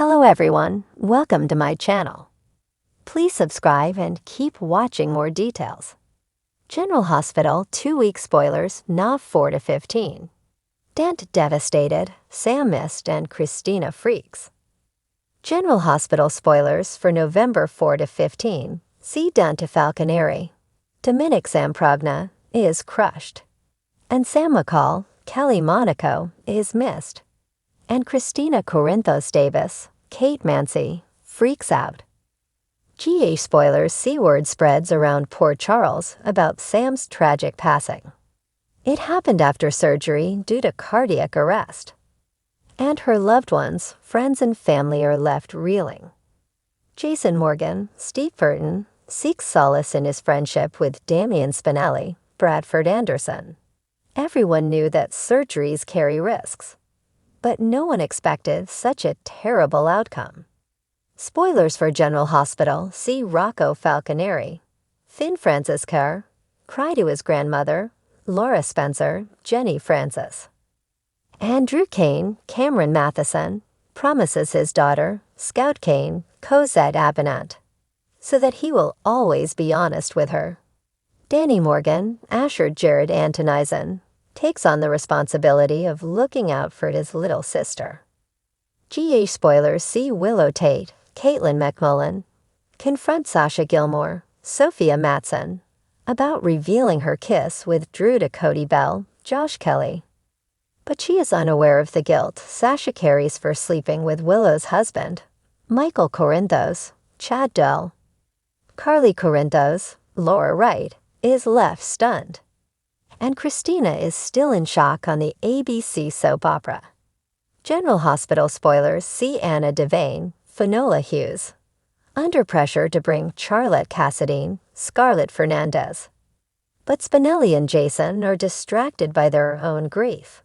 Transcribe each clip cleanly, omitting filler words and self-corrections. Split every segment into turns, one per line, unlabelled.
Hello everyone, welcome to my channel. Please subscribe and keep watching more details. General Hospital 2-week spoilers, Nov 4 to 15. Dante devastated, Sam missed, and Kristina freaks. General Hospital spoilers for November 4 to 15. See Dante Falconeri. Dominic Samprogna is crushed. And Sam McCall, Kelly Monaco, is missed. And Kristina Corinthos Davis, Kate Mancy, freaks out. GH spoilers C-word spreads around Port Charles about Sam's tragic passing. It happened after surgery due to cardiac arrest. And her loved ones, friends and family are left reeling. Jason Morgan, Steve Burton, seeks solace in his friendship with Damian Spinelli, Bradford Anderson. Everyone knew that surgeries carry risks. But no one expected such a terrible outcome. Spoilers for General Hospital, see Rocco Falconeri. Finn Francis Kerr, cry to his grandmother, Laura Spencer, Jenny Francis. Andrew Kane, Cameron Matheson, promises his daughter, Scout Kane, Cosette Abinant, so that he will always be honest with her. Danny Morgan, Asher Jared Antonisen, takes on the responsibility of looking out for his little sister. GH spoilers see Willow Tate, Caitlin McMullen, confront Sasha Gilmore, Sophia Matson, about revealing her kiss with Drew to Cody Bell, Josh Kelly. But she is unaware of the guilt Sasha carries for sleeping with Willow's husband, Michael Corinthos, Chad Dull. Carly Corinthos, Laura Wright, is left stunned. And Kristina is still in shock on the ABC soap opera. General Hospital spoilers see Anna Devane, Finola Hughes, under pressure to bring Charlotte Cassadine, Scarlett Fernandez. But Spinelli and Jason are distracted by their own grief.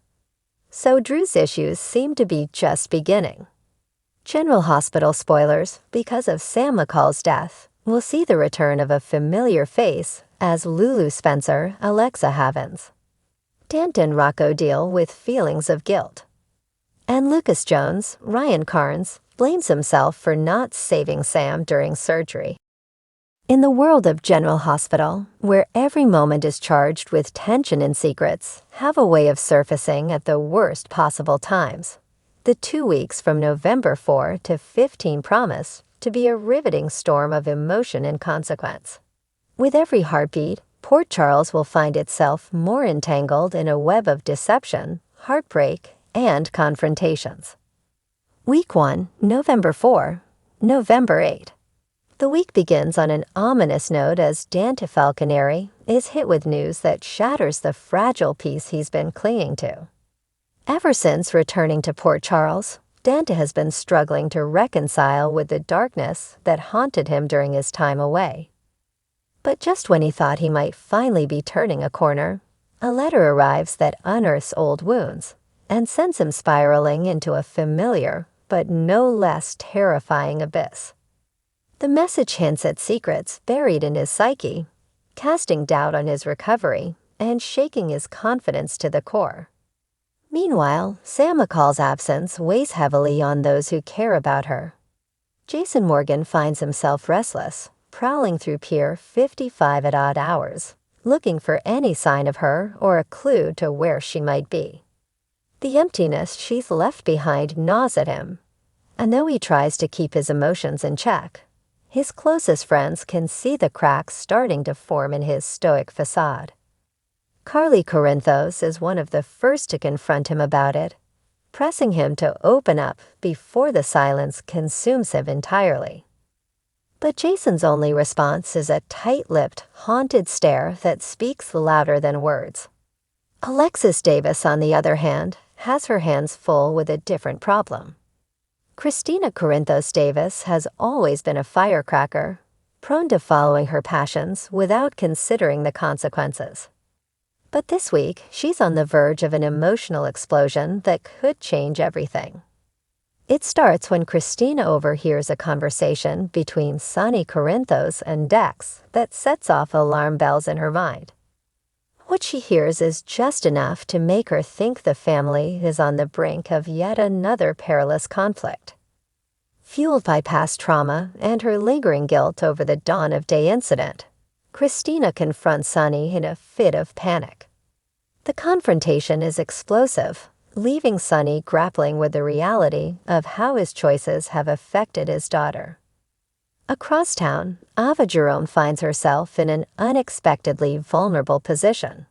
So Drew's issues seem to be just beginning. General Hospital spoilers, because of Sam McCall's death, will see the return of a familiar face as Lulu Spencer, Alexa Havens. Dante and Rocco deal with feelings of guilt. And Lucas Jones, Ryan Carnes, blames himself for not saving Sam during surgery. In the world of General Hospital, where every moment is charged with tension and secrets have a way of surfacing at the worst possible times, the 2 weeks from November 4 to 15 promise to be a riveting storm of emotion and consequence. With every heartbeat, Port Charles will find itself more entangled in a web of deception, heartbreak, and confrontations. Week 1, November 4, November 8. The week begins on an ominous note as Dante Falconeri is hit with news that shatters the fragile peace he's been clinging to. Ever since returning to Port Charles, Dante has been struggling to reconcile with the darkness that haunted him during his time away. But just when he thought he might finally be turning a corner, a letter arrives that unearths old wounds and sends him spiraling into a familiar but no less terrifying abyss. The message hints at secrets buried in his psyche, casting doubt on his recovery and shaking his confidence to the core. Meanwhile, Sam McCall's absence weighs heavily on those who care about her. Jason Morgan finds himself restless, prowling through Pier 55 at odd hours, looking for any sign of her or a clue to where she might be. The emptiness she's left behind gnaws at him, and though he tries to keep his emotions in check, his closest friends can see the cracks starting to form in his stoic facade. Carly Corinthos is one of the first to confront him about it, pressing him to open up before the silence consumes him entirely. But Jason's only response is a tight-lipped, haunted stare that speaks louder than words. Alexis Davis, on the other hand, has her hands full with a different problem. Kristina Corinthos Davis has always been a firecracker, prone to following her passions without considering the consequences. But this week, she's on the verge of an emotional explosion that could change everything. It starts when Kristina overhears a conversation between Sonny Corinthos and Dex that sets off alarm bells in her mind. What she hears is just enough to make her think the family is on the brink of yet another perilous conflict. Fueled by past trauma and her lingering guilt over the dawn of day incident, Kristina confronts Sonny in a fit of panic. The confrontation is explosive, leaving Sonny grappling with the reality of how his choices have affected his daughter. Across town, Ava Jerome finds herself in an unexpectedly vulnerable position.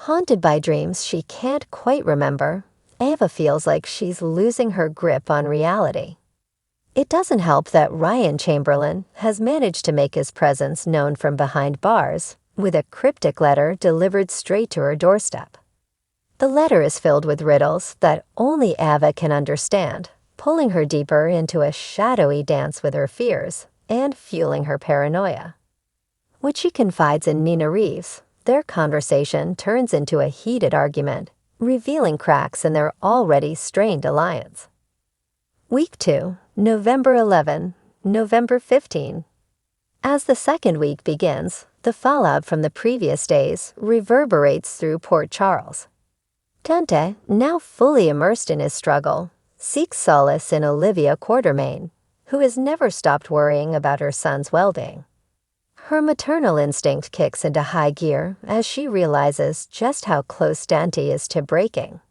Haunted by dreams she can't quite remember, Ava feels like she's losing her grip on reality. It doesn't help that Ryan Chamberlain has managed to make his presence known from behind bars, with a cryptic letter delivered straight to her doorstep. The letter is filled with riddles that only Ava can understand, pulling her deeper into a shadowy dance with her fears and fueling her paranoia. When she confides in Nina Reeves, their conversation turns into a heated argument, revealing cracks in their already strained alliance. Week 2, November 11, November 15. As the second week begins, the fallout from the previous days reverberates through Port Charles. Dante, now fully immersed in his struggle, seeks solace in Olivia Quartermain, who has never stopped worrying about her son's well-being. Her maternal instinct kicks into high gear as she realizes just how close Dante is to breaking.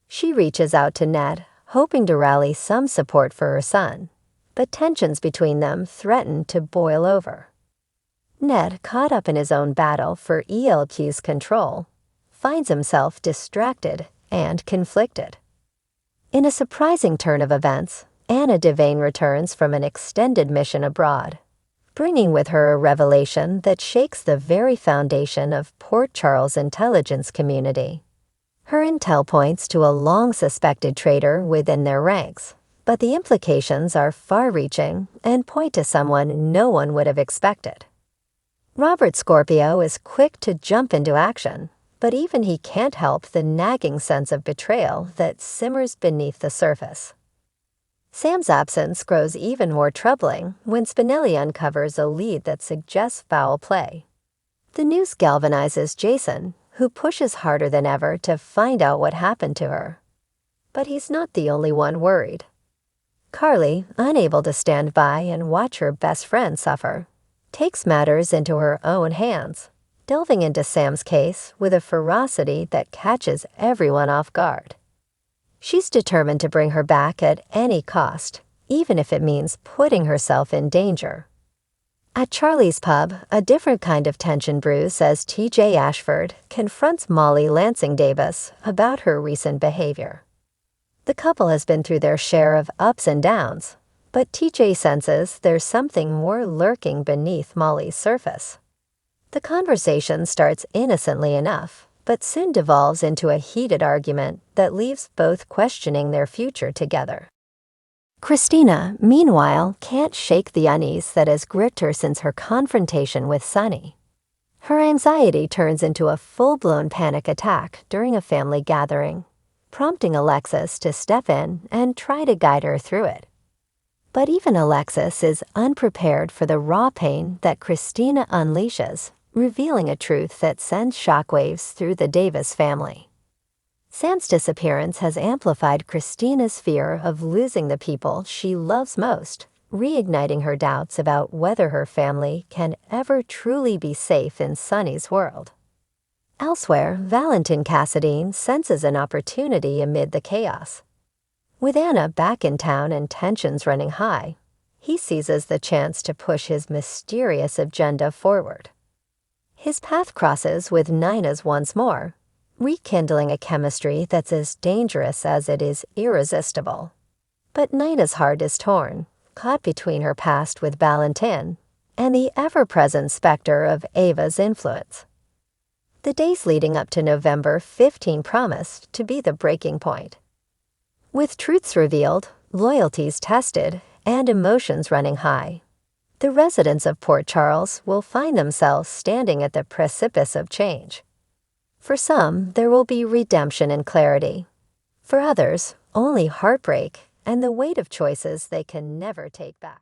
She reaches out to Ned, hoping to rally some support for her son, but tensions between them threaten to boil over. Ned, caught up in his own battle for ELQ's control, finds himself distracted and conflicted. In a surprising turn of events, Anna Devane returns from an extended mission abroad, bringing with her a revelation that shakes the very foundation of Port Charles' intelligence community. Her intel points to a long-suspected traitor within their ranks, but the implications are far-reaching and point to someone no one would have expected. Robert Scorpio is quick to jump into action, but even he can't help the nagging sense of betrayal that simmers beneath the surface. Sam's absence grows even more troubling when Spinelli uncovers a lead that suggests foul play. The news galvanizes Jason, who pushes harder than ever to find out what happened to her. But he's not the only one worried. Carly, unable to stand by and watch her best friend suffer, takes matters into her own hands, delving into Sam's case with a ferocity that catches everyone off guard. She's determined to bring her back at any cost, even if it means putting herself in danger. At Charlie's pub, a different kind of tension brews as T.J. Ashford confronts Molly Lansing Davis about her recent behavior. The couple has been through their share of ups and downs, but T.J. senses there's something more lurking beneath Molly's surface. The conversation starts innocently enough, but soon devolves into a heated argument that leaves both questioning their future together. Kristina, meanwhile, can't shake the unease that has gripped her since her confrontation with Sonny. Her anxiety turns into a full-blown panic attack during a family gathering, prompting Alexis to step in and try to guide her through it. But even Alexis is unprepared for the raw pain that Kristina unleashes, revealing a truth that sends shockwaves through the Davis family. Sam's disappearance has amplified Kristina's fear of losing the people she loves most, reigniting her doubts about whether her family can ever truly be safe in Sonny's world. Elsewhere, Valentin Cassadine senses an opportunity amid the chaos. With Anna back in town and tensions running high, he seizes the chance to push his mysterious agenda forward. His path crosses with Nina's once more, rekindling a chemistry that's as dangerous as it is irresistible. But Nina's heart is torn, caught between her past with Valentin and the ever-present specter of Ava's influence. The days leading up to November 15 promised to be the breaking point. With truths revealed, loyalties tested, and emotions running high, the residents of Port Charles will find themselves standing at the precipice of change. For some, there will be redemption and clarity. For others, only heartbreak and the weight of choices they can never take back.